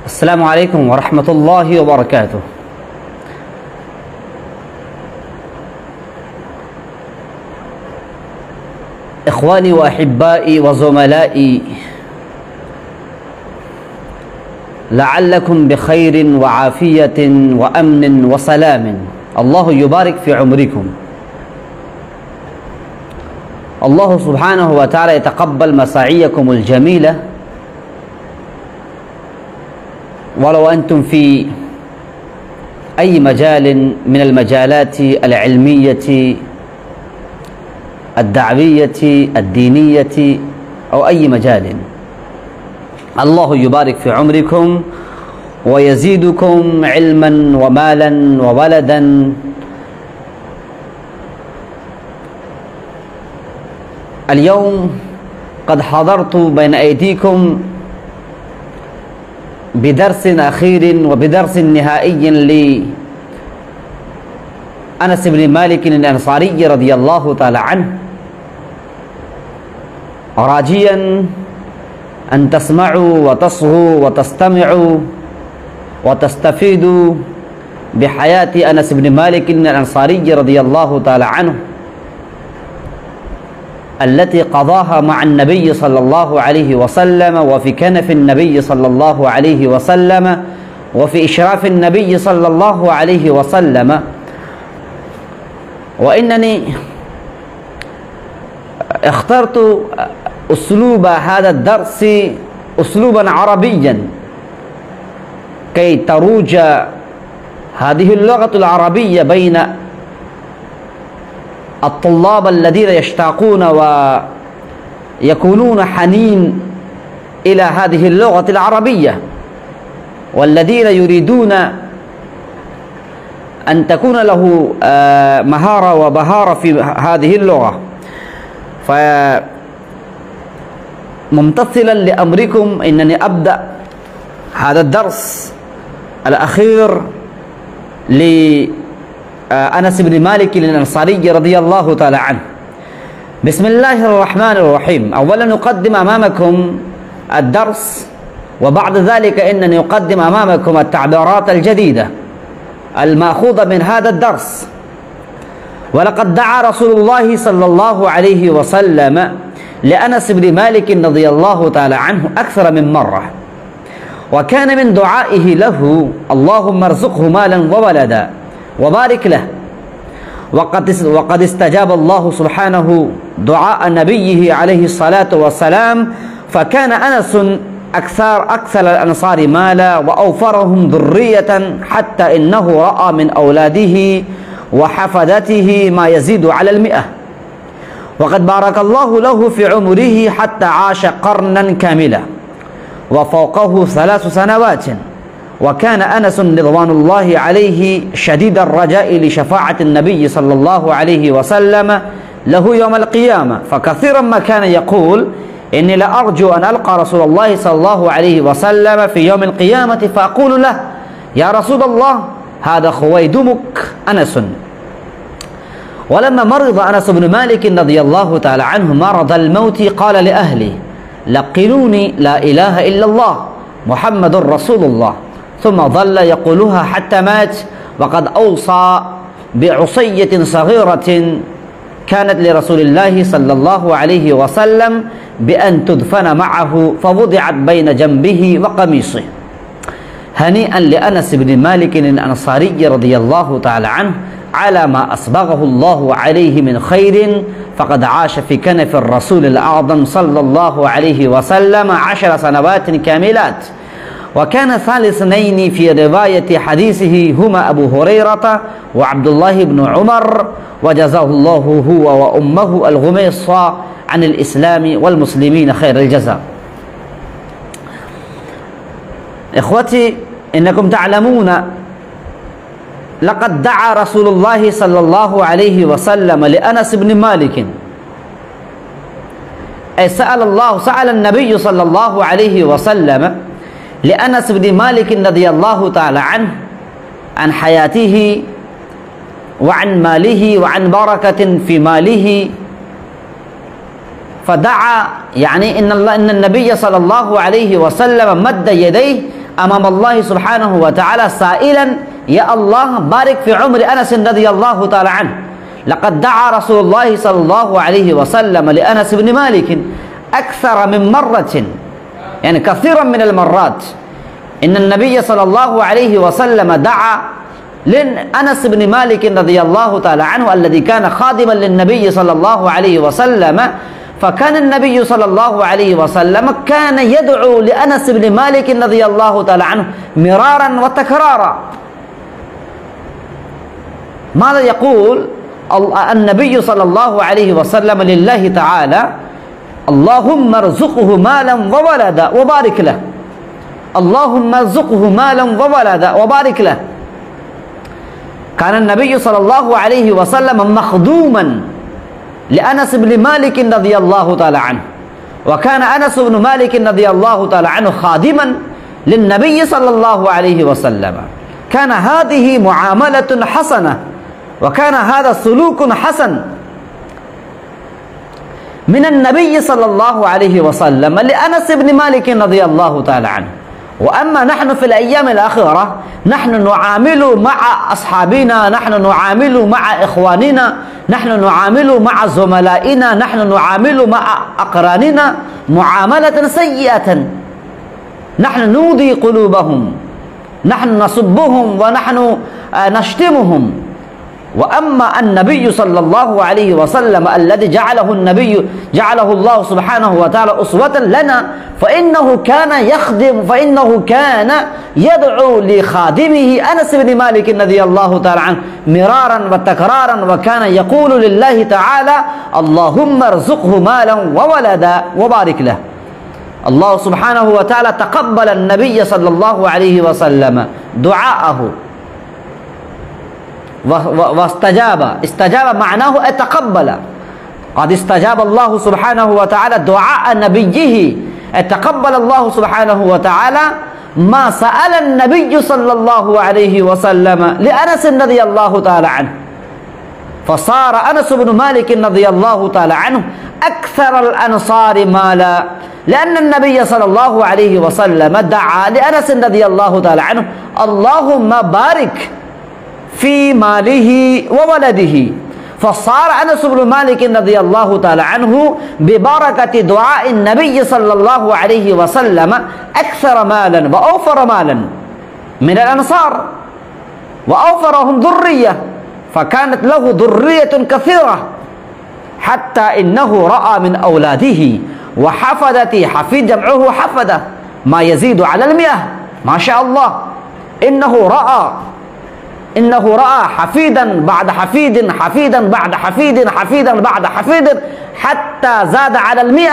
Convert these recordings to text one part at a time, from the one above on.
السلام عليكم ورحمة الله وبركاته. إخواني وأحبائي وزملائي، لعلكم بخير وعافية وأمن وسلام. الله يبارك في عمركم. الله سبحانه وتعالى يتقبل مساعيكم الجميلة، ولو أنتم في أي مجال من المجالات العلمية الدعوية الدينية أو أي مجال. الله يبارك في عمركم ويزيدكم علما ومالا وولدا. اليوم قد حضرت بين أيديكم بدرس أخير وبدرس نهائي لأنس بن مالك الأنصاري رضي الله تعالى عنه، راجيا أن تسمعوا وتصغوا وتستمعوا وتستفيدوا بحياة أنس بن مالك الأنصاري رضي الله تعالى عنه التي قضاها مع النبي صلى الله عليه وسلم، وفي كنف النبي صلى الله عليه وسلم، وفي إشراف النبي صلى الله عليه وسلم. وإنني اخترت أسلوب هذا الدرس أسلوبا عربيا كي تروج هذه اللغة العربية بين الطلاب الذين يشتاقون ويكونون حنين إلى هذه اللغة العربية، والذين يريدون أن تكون له مهارة وبهارة في هذه اللغة. فممتثلا لأمركم إنني أبدأ هذا الدرس الأخير أنس بن مالك الأنصاري رضي الله تعالى عنه. بسم الله الرحمن الرحيم. أولا نقدم أمامكم الدرس، وبعد ذلك إنني أقدم أمامكم التعبيرات الجديدة المأخوذة من هذا الدرس. ولقد دعا رسول الله صلى الله عليه وسلم لأنس بن مالك رضي الله تعالى عنه أكثر من مرة، وكان من دعائه له: اللهم ارزقه مالا وولدا وبارك له. وقد استجاب الله سبحانه دعاء نبيه عليه الصلاة والسلام، فكان أنس أكثر الأنصار مالا وأوفرهم ذرية، حتى إنه رأى من أولاده وحفدته ما يزيد على 100. وقد بارك الله له في عمره حتى عاش قرنا كاملا وفوقه 3 سنوات. وكان أنس رضوان الله عليه شديد الرجاء لشفاعة النبي صلى الله عليه وسلم له يوم القيامة، فكثيرا ما كان يقول: إني لأرجو أن ألقى رسول الله صلى الله عليه وسلم في يوم القيامة فأقول له: يا رسول الله، هذا خويدمك أنس. ولما مرض أنس بن مالك رضي الله تعالى عنه مرض الموت، قال لأهله: لقنوني لا إله إلا الله محمد رسول الله. ثم ظل يقولها حتى مات. وقد أوصى بعصية صغيرة كانت لرسول الله صلى الله عليه وسلم بأن تدفن معه، فوضعت بين جنبه وقميصه. هنيئا لأنس بن مالك الأنصاري رضي الله تعالى عنه على ما أسبغه الله عليه من خير، فقد عاش في كنف الرسول الأعظم صلى الله عليه وسلم 10 سنوات كاملات. وكان ثالث اثنين في رواية حديثه هما أبو هريرة وعبد الله بن عمر، وجزاه الله هو وأمه الغميصة عن الإسلام والمسلمين خير الجزاء. إخوتي، إنكم تعلمون لقد دعا رسول الله صلى الله عليه وسلم لأنس بن مالك، أي سأل النبي صلى الله عليه وسلم لأنس بن مالك رضي الله تعالى عنه عن حياته وعن ماله وعن بركة في ماله، فدعا، يعني إن النبي صلى الله عليه وسلم مد يديه أمام الله سبحانه وتعالى سائلا يا الله بارك في عمر أنس رضي الله تعالى عنه. لقد دعا رسول الله صلى الله عليه وسلم لأنس بن مالك أكثر من مرة، يعني كثيرا من المرات. إن النبي صلى الله عليه وسلم دعا لأنس بن مالك رضي الله تعالى عنه الذي كان خادما للنبي صلى الله عليه وسلم. فكان النبي صلى الله عليه وسلم كان يدعو لأنس بن مالك رضي الله تعالى عنه مرارا وتكرارا. ماذا يقول النبي صلى الله عليه وسلم لله تعالى؟ اللهم ارزقه مالا وولدا وبارك له، اللهم ارزقه مالا وولدا وبارك له. كان النبي صلى الله عليه وسلم مخدوما لأنس بن مالك رضي الله تعالى عنه، وكان أنس بن مالك رضي الله تعالى عنه خادما للنبي صلى الله عليه وسلم. كان هذه معاملة حسنة، وكان هذا سلوك حسن من النبي صلى الله عليه وسلم لأنس بن مالك رضي الله تعالى عنه. وأما نحن في الأيام الأخيرة نحن نعامل مع أصحابنا، نحن نعامل مع إخواننا، نحن نعامل مع زملائنا، نحن نعامل مع أقراننا معاملة سيئة. نحن نوذي قلوبهم، نحن نسبهم ونحن نشتمهم. وأما النبي صلى الله عليه وسلم الذي جعله الله سبحانه وتعالى أسوة لنا، فإنه كان يخدم، فإنه كان يدعو لخادمه أنس بن مالك رضي الله تعالى عنه مرارا وتكرارا، وكان يقول لله تعالى اللهم ارزقه مالا وولدا وبارك له. الله سبحانه وتعالى تقبل النبي صلى الله عليه وسلم دعاءه استجاب معناه اتقبل. قد استجاب الله سبحانه وتعالى دعاء نبيه، اتقبل الله سبحانه وتعالى ما سأل النبي صلى الله عليه وسلم لأنس رضي الله تعالى عنه. فصار أنس بن مالك رضي الله تعالى عنه أكثر الأنصار مالا، لأن النبي صلى الله عليه وسلم دعا لأنس رضي الله تعالى عنه اللهم بارك في ماله وولده. فصار أنس بن مالك رضي الله تعالى عنه ببركة دعاء النبي صلى الله عليه وسلم أكثر مالا وأوفر مالا من الأنصار، وأوفرهم ذرية، فكانت له ذرية كثيرة، حتى إنه رأى من أولاده وحفدته، حفيد جمعه حفدة، ما يزيد على 100 ما شاء الله. إنه رأى حفيدا بعد حفيد، حفيدا بعد حفيد، حفيدا بعد حفيد، حتى زاد على 100.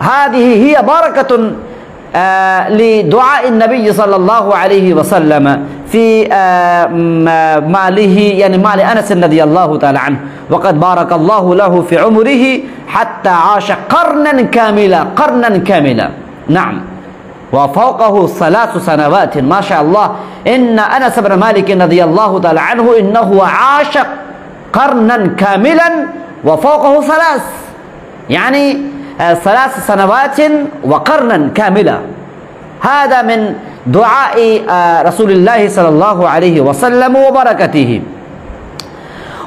هذه هي بركة لدعاء النبي صلى الله عليه وسلم في ماله، يعني مال أنس رضي الله تعالى عنه. وقد بارك الله له في عمره حتى عاش قرنا كاملا. نعم، وفوقه 3 سنوات ما شاء الله. إن أنس بن مالك رضي الله تعالى عنه إنه عاش قرنا كاملا وفوقه 3، يعني 3 سنوات وقرنا كاملا. هذا من دعاء رسول الله صلى الله عليه وسلم وبركته.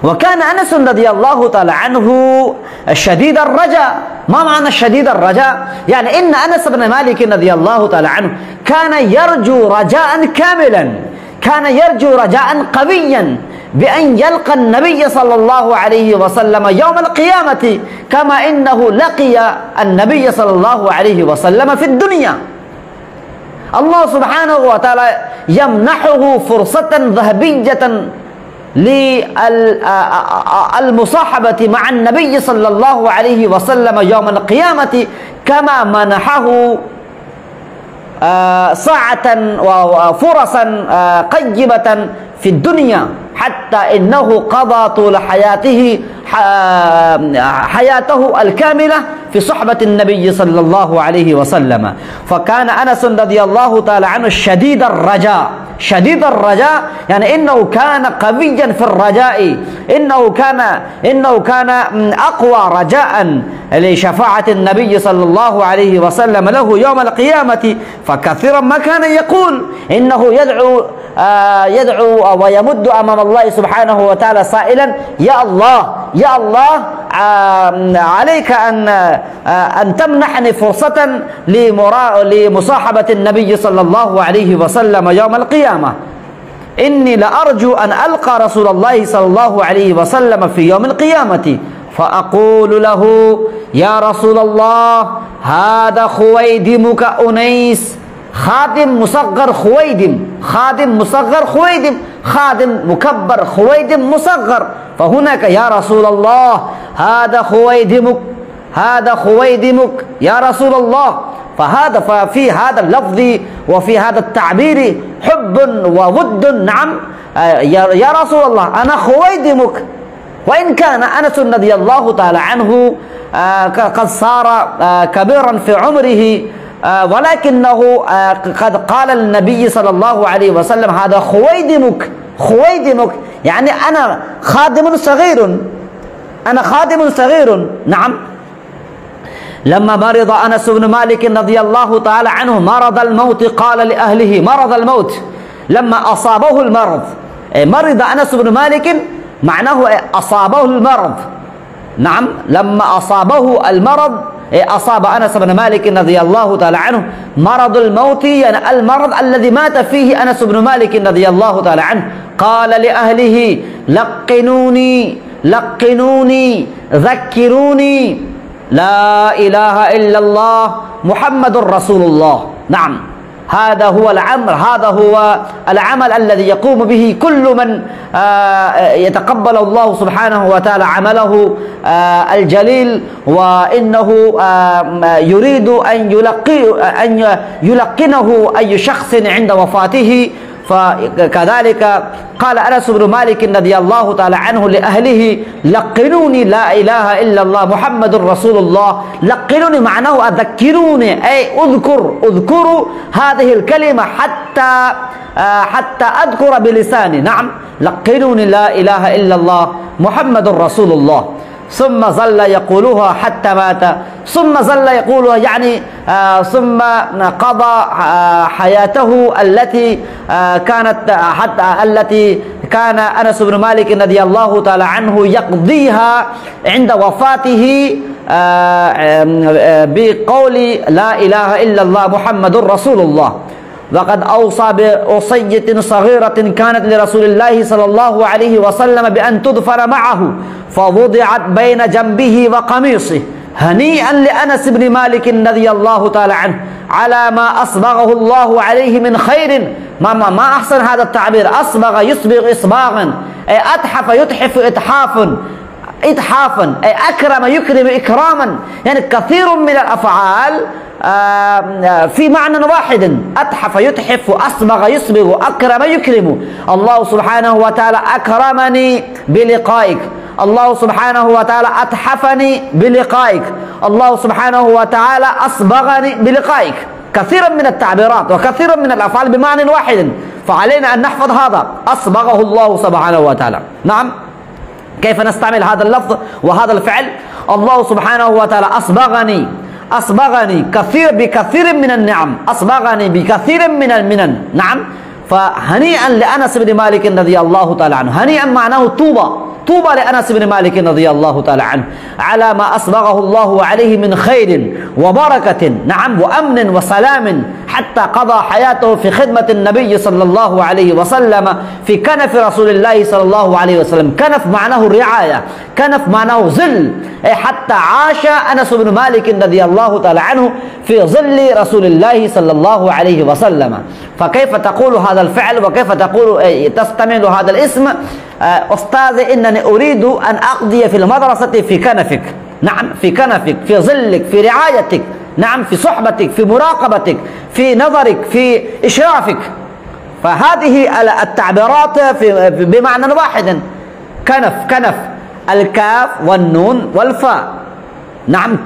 وكان أنس رضي الله تعالى عنه شديد الرجاء. ما معنى شديد الرجاء؟ يعني إن أنس بن مالك رضي الله تعالى عنه كان يرجو رجاء كاملا، كان يرجو رجاء قويا بأن يلقى النبي صلى الله عليه وسلم يوم القيامة، كما إنه لقي النبي صلى الله عليه وسلم في الدنيا. الله سبحانه وتعالى يمنحه فرصة ذهبية للمصاحبة مع النبي صلى الله عليه وسلم يوم القيامة، كما منحه ساعة وفرصا قيمة في الدنيا حتى إنه قضى طول حياته الكاملة في صحبة النبي صلى الله عليه وسلم. فكان أنس رضي الله تعالى عنه شديد الرجاء، شديد الرجاء يعني إنه كان قويا في الرجاء، إنه كان أقوى رجاء لشفاعة النبي صلى الله عليه وسلم له يوم القيامة. فكثيرا ما كان يقول إنه يدعو ويمد أمام الله سبحانه وتعالى سائلا: يا الله يا الله عليك أن تمنحني فرصة لمصاحبة النبي صلى الله عليه وسلم يوم القيامة. إني لأرجو أن ألقى رسول الله صلى الله عليه وسلم في يوم القيامة فأقول له: يا رسول الله هذا خويدمك أنيس، خادم مصغر خويدم، خادم مصغر خويدم، خادم مكبر خويدم مصغر. فهناك يا رسول الله هذا خويدمك، هذا خويدمك يا رسول الله. ففي هذا اللفظ وفي هذا التعبير حب وود. نعم يا رسول الله أنا خويدمك. وإن كان أنس رضي الله تعالى عنه قد صار كبيرا في عمره، ولكنه قد قال النبي صلى الله عليه وسلم: هذا خويدمك، خويدمك يعني أنا خادم صغير، أنا خادم صغير. نعم. لما مرض أنس بن مالك رضي الله تعالى عنه مرض الموت قال لأهله مرض الموت. لما أصابه المرض، مرض أنس بن مالك معناه أصابه المرض. نعم. لما أصابه المرض أصاب أنس بن مالك رضي الله تعالى عنه مرض الموت، يعني المرض الذي مات فيه أنس بن مالك رضي الله تعالى عنه. قال لأهله: لقنوني لقنوني ذكروني لا إله إلا الله محمد رسول الله. نعم. هذا هو العمل الذي يقوم به كل من يتقبل الله سبحانه وتعالى عمله الجليل، وإنه يريد أن يلقنه أي شخص عند وفاته. فكذلك قال أنس بن مالك رضي الله تعالى عنه لأهله: لقنوني لا إله إلا الله محمد رسول الله. لقنوني معناه أذكروني، أي اذكروا هذه الكلمة حتى أذكر بلساني. نعم. لقنوني لا إله إلا الله محمد رسول الله. ثم ظل يقولها حتى مات، ثم ظل يقولها يعني ثم قضى حياته التي كان أنس بن مالك رضي الله تعالى عنه يقضيها عند وفاته بقول لا إله إلا الله محمد رسول الله. وقد أوصى بوصية صغيرة كانت لرسول الله صلى الله عليه وسلم بأن تدفن معه، فوضعت بين جنبه وقميصه. هنيئا لأنس بن مالك رضي الله تعالى عنه على ما أصبغه الله عليه من خير. ما أحسن هذا التعبير، أصبغ يصبغ إصباغا، أي أتحف يتحف إتحافا، أي أكرم يكرم إكراما. يعني كثير من الأفعال في معنى واحد، أتحف يتحف، أصبغ يصبغ، أكرم يكرم. الله سبحانه وتعالى أكرمني بلقائك، الله سبحانه وتعالى أتحفني بلقائك، الله سبحانه وتعالى أصبغني بلقائك. كثيرا من التعبيرات وكثيرا من الأفعال بمعنى واحد، فعلينا أن نحفظ هذا. أصبغه الله سبحانه وتعالى. نعم. كيف نستعمل هذا اللفظ وهذا الفعل؟ الله سبحانه وتعالى أصبغني بكثير من النعم، أصبغني بكثير من المنن. نعم. فهنيئا لأنس بن مالك رضي الله تعالى عنه. هنيئا معناه طوبى لأنس بن مالك رضي الله تعالى عنه على ما أصبغه الله عليه من خير وبركة. نعم. وأمن وسلام، حتى قضى حياته في خدمة النبي صلى الله عليه وسلم في كنف رسول الله صلى الله عليه وسلم. كنف معناه الرعاية، كنف معناه ظل، حتى عاش أنس بن مالك رضي الله تعالى عنه في ظل رسول الله صلى الله عليه وسلم. فكيف تقول هذا الفعل وكيف تستعمل هذا الاسم؟ أستاذ إنني أريد أن أقضي في المدرسة في كنفك. نعم. في كنفك، في ظلك، في رعايتك. نعم. في صحبتك، في مراقبتك، في نظرك، في إشرافك. فهذه التعبيرات بمعنى واحد. كنف الكاف والنون والفاء. نعم،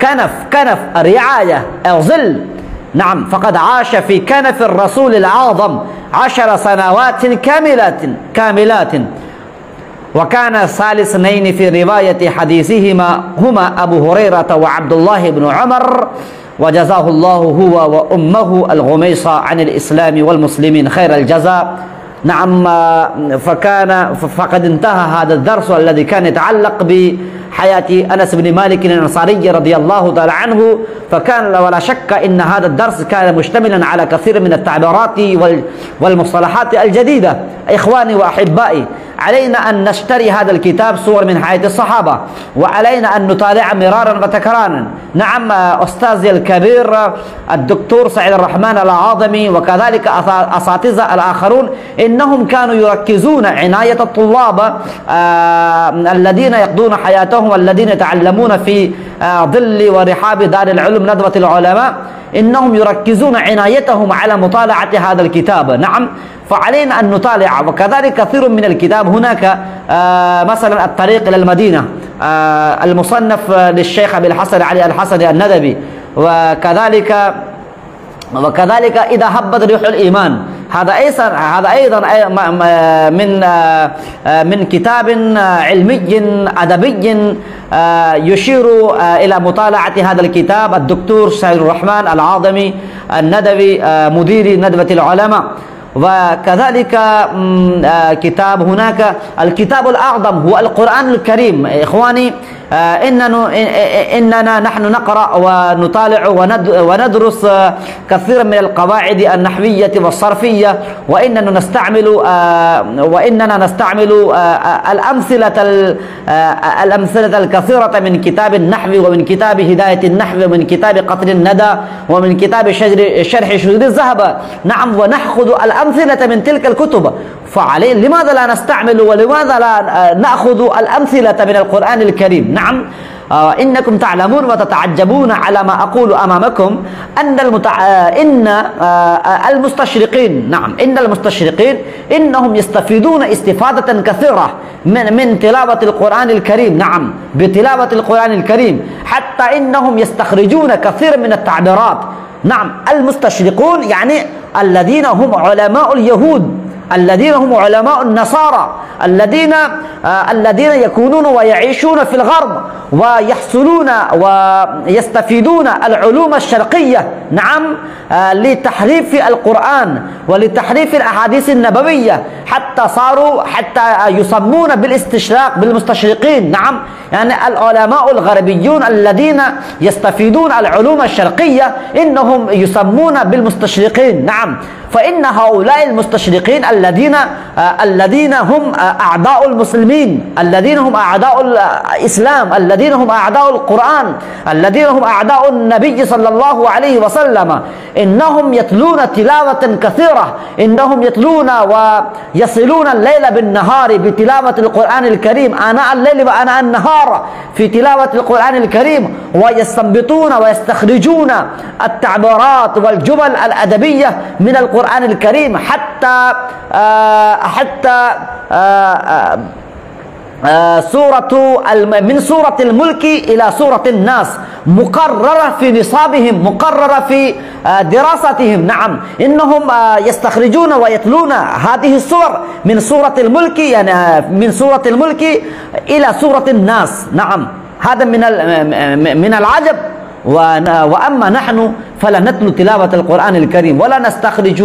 كنف الرعاية، الظل. نعم، فقد عاش في كنف الرسول الأعظم 10 سنوات كاملات. وكان ثالث اثنين في رواية حديثهما هما أبو هريرة وعبد الله بن عمر، وجزاه الله هو وأمه الغميصة عن الإسلام والمسلمين خير الجزاء. نعم، فقد انتهى هذا الدرس الذي كان يتعلق بحياة أنس بن مالك الأنصاري رضي الله تعالى عنه. فكان ولا شك أن هذا الدرس كان مشتملا على كثير من التعبيرات والمصطلحات الجديدة. إخواني وأحبائي، علينا أن نشتري هذا الكتاب صور من حياة الصحابة، وعلينا أن نطالع مرارا وتكرارا. نعم، أستاذي الكبير الدكتور سعيد الرحمن العاظمي وكذلك أساتذة الآخرون إنهم كانوا يركزون عناية الطلاب الذين يقضون حياتهم والذين يتعلمون في ظل ورحاب دار العلوم ندوة العلماء، إنهم يركزون عنايتهم على مطالعة هذا الكتاب. نعم، فعلينا أن نطالع. وكذلك كثير من الكتاب هناك مثلا الطريق إلى المدينة المصنف للشيخ أبي الحسن علي الحسني الندبي، وكذلك إذا هبت ريح الإيمان، هذا أيضا من كتاب علمي أدبي يشير إلى مطالعة هذا الكتاب الدكتور سعيد الرحمن العاظمي الندبي مدير ندوة العلماء. وكذلك كتاب هناك الكتاب الأعظم هو القرآن الكريم. إخواني، إننا نحن نقرأ ونطالع وندرس كثيرا من القواعد النحوية والصرفية، وإننا نستعمل الأمثلة الكثيرة من كتاب النحو ومن كتاب هداية النحو ومن كتاب قطر الندى ومن كتاب شرح شذور الذهب. نعم، ونأخذ الأمثلة من تلك الكتب. فعليه لماذا لا نستعمل ولماذا لا نأخذ الأمثلة من القرآن الكريم؟ نعم، إنكم تعلمون وتتعجبون على ما أقول أمامكم أن المستشرقين، نعم، إن المستشرقين إنهم يستفيدون استفادة كثيرة من تلاوة القرآن الكريم. نعم، بتلاوة القرآن الكريم، حتى إنهم يستخرجون كثير من التعبيرات. نعم، المستشرقون يعني الذين هم علماء اليهود، الذين هم علماء النصارى، الذين يكونون ويعيشون في الغرب ويحصلون ويستفيدون العلوم الشرقية. نعم، لتحريف القرآن ولتحريف الأحاديث النبوية، حتى يسمون بالاستشراق بالمستشرقين. نعم، يعني العلماء الغربيون الذين يستفيدون العلوم الشرقية إنهم يسمون بالمستشرقين. نعم، فإن هؤلاء المستشرقين الذين هم أعداء المسلمين، الذين هم أعداء الإسلام، الذين هم أعداء القرآن، الذين هم أعداء النبي صلى الله عليه وسلم، إنهم يتلون تلاوة كثيرة، إنهم يتلون ويصلون الليل بالنهار بتلاوة القرآن الكريم، آناء الليل وآناء النهار في تلاوة القرآن الكريم، ويستنبطون ويستخرجون التعبيرات والجمل الأدبية من القرآن الكريم حتى من سورة الملك إلى سورة الناس مقررة في نصابهم، مقررة في دراستهم. نعم، إنهم يستخرجون ويتلون هذه السور من سورة الملك، يعني من سورة الملك إلى سورة الناس. نعم، هذا من العجب. وأما نحن فلا نتلو تلاوة القرآن الكريم ولا نستخرج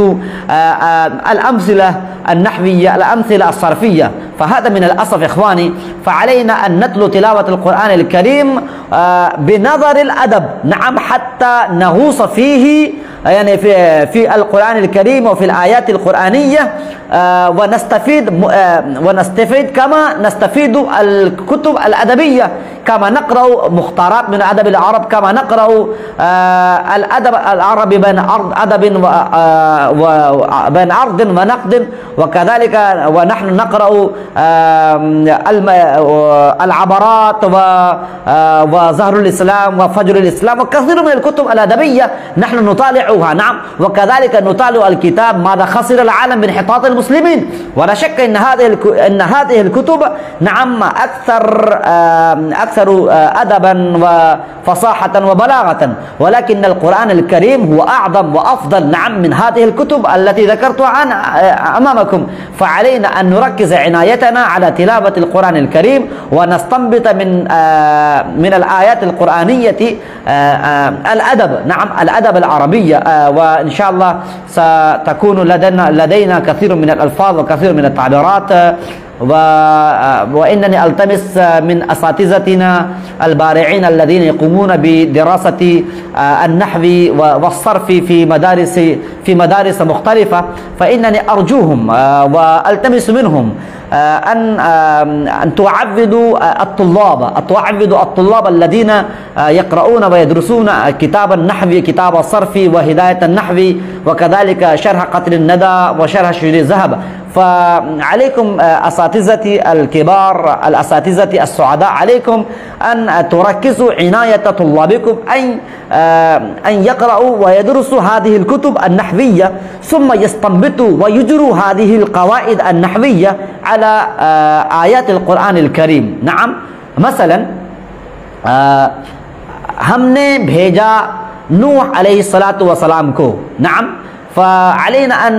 الأمثلة النحوية، الأمثلة الصرفية. فهذا من الأسف إخواني. فعلينا أن نتلو تلاوة القرآن الكريم بنظر الأدب. نعم، حتى نغوص فيه، يعني في القرآن الكريم وفي الآيات القرآنية، ونستفيد كما نستفيد الكتب الأدبية، كما نقرأ مختارات من أدب العرب، كما نقرأ الأدب الأدب العربي بين أدب وبين عرض ونقد، وكذلك ونحن نقرأ العبرات وزهر الإسلام وفجر الإسلام وكثير من الكتب الأدبية نحن نطالعها. نعم، وكذلك نطالع الكتاب ماذا خسر العالم بانحطاط المسلمين. ولا شك أن هذه الكتب نعم أكثر أدبا وفصاحة وبلاغة، ولكن القرآن الكريم هو أعظم وأفضل نعم من هذه الكتب التي ذكرتها أمامكم. فعلينا أن نركز عنايتنا على تلاوة القرآن الكريم ونستنبط من الآيات القرآنية الأدب، نعم الأدب العربية. وإن شاء الله ستكون لدينا كثير من الألفاظ وكثير من التعبيرات، وإنني ألتمس من أساتذتنا البارعين الذين يقومون بدراسة النحو والصرف في مدارس مختلفة، فإنني أرجوهم وألتمس منهم أن تعودوا الطلاب الذين يقرؤون ويدرسون كتاب النحو، كتاب الصرف وهداية النحو، وكذلك شرح قطر الندى وشرح شجر الذهب. فعليكم أساتذتي الكبار، الأساتذة السعداء، عليكم أن تركزوا عناية طلابكم أن يقرأوا ويدرسوا هذه الكتب النحوية، ثم يستنبطوا ويجروا هذه القواعد النحوية على آيات القرآن الكريم. نعم، مثلا हमने भेजा नूह अलैहिस्सलातु वस्सलाम को, नाम, فعلينا أن